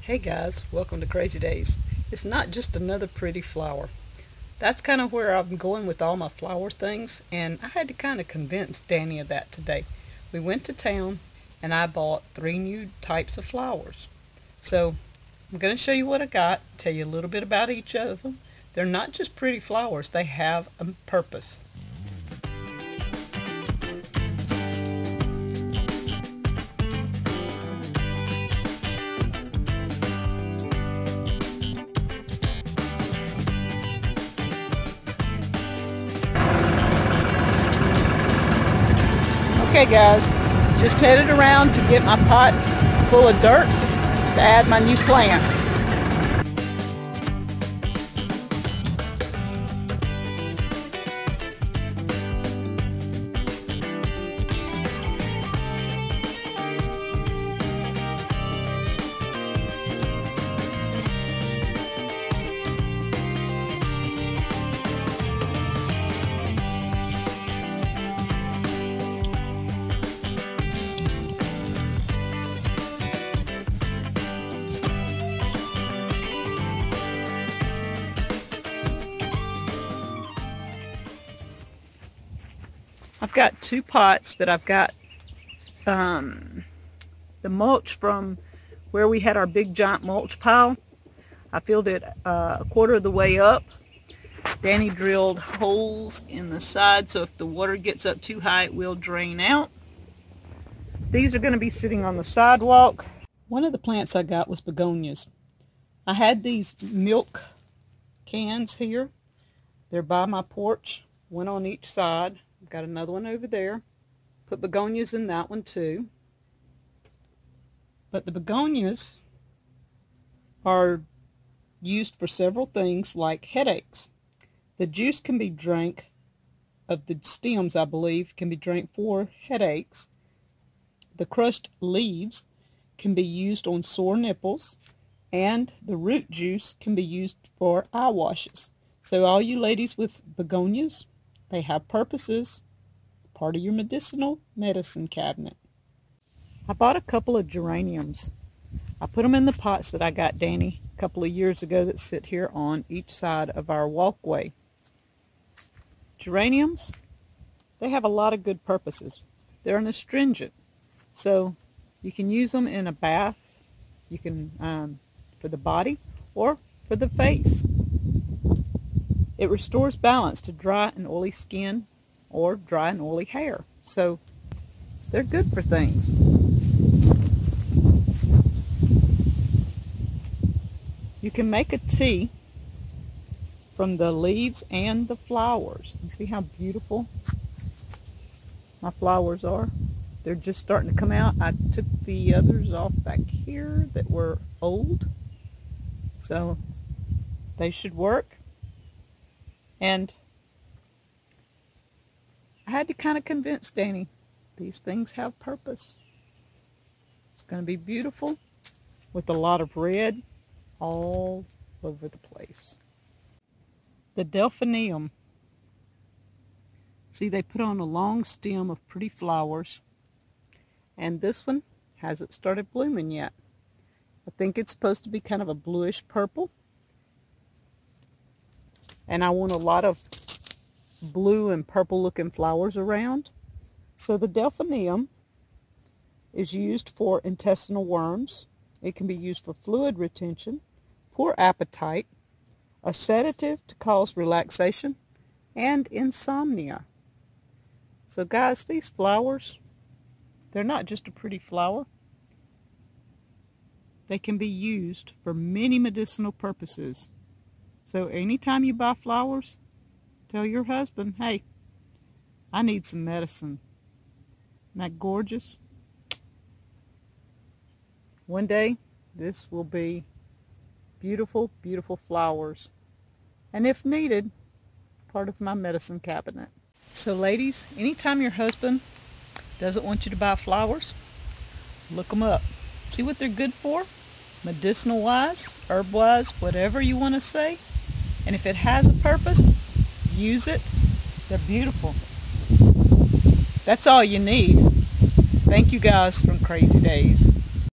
Hey guys, welcome to Crazy Days. It's not just another pretty flower. That's kind of where I'm going with all my flower things, and I had to kind of convince Danny of that today. We went to town and I bought 3 new types of flowers. So I'm going to show you what I got, tell you a little bit about each of them. They're not just pretty flowers, they have a purpose. Okay guys, just headed around to get my pots full of dirt to add my new plants. I've got 2 pots that I've got the mulch from where we had our big giant mulch pile. I filled it a quarter of the way up. Danny drilled holes in the side so if the water gets up too high it will drain out. These are going to be sitting on the sidewalk. One of the plants I got was begonias. I had these milk cans here. They're by my porch, one on each side. Got another one over there. Put begonias in that one too. But the begonias are used for several things like headaches. The juice can be drank, of the stems I believe, can be drank for headaches. The crushed leaves can be used on sore nipples. And the root juice can be used for eye washes. So all you ladies with begonias, they have purposes, part of your medicinal medicine cabinet. I bought a couple of geraniums. I put them in the pots that I got Danny a couple of years ago that sit here on each side of our walkway. Geraniums, they have a lot of good purposes. They're an astringent, so you can use them in a bath. You can for the body or for the face. It restores balance to dry and oily skin or dry and oily hair. So they're good for things. You can make a tea from the leaves and the flowers. You see how beautiful my flowers are? They're just starting to come out. I took the others off back here that were old. So they should work. And I had to kind of convince Danny these things have purpose. It's going to be beautiful with a lot of red all over the place. The delphinium. See, they put on a long stem of pretty flowers. And this one hasn't started blooming yet. I think it's supposed to be kind of a bluish purple. And I want a lot of blue and purple looking flowers around. So the delphinium is used for intestinal worms. It can be used for fluid retention, poor appetite, a sedative to cause relaxation, and insomnia. So guys, these flowers, they're not just a pretty flower. They can be used for many medicinal purposes. So anytime you buy flowers, tell your husband, hey, I need some medicine. Isn't that gorgeous? One day, this will be beautiful, beautiful flowers. And if needed, part of my medicine cabinet. So ladies, anytime your husband doesn't want you to buy flowers, look them up. See what they're good for, medicinal wise, herb wise, whatever you want to say. And if it has a purpose, use it. They're beautiful. That's all you need. Thank you guys from Crazy Days.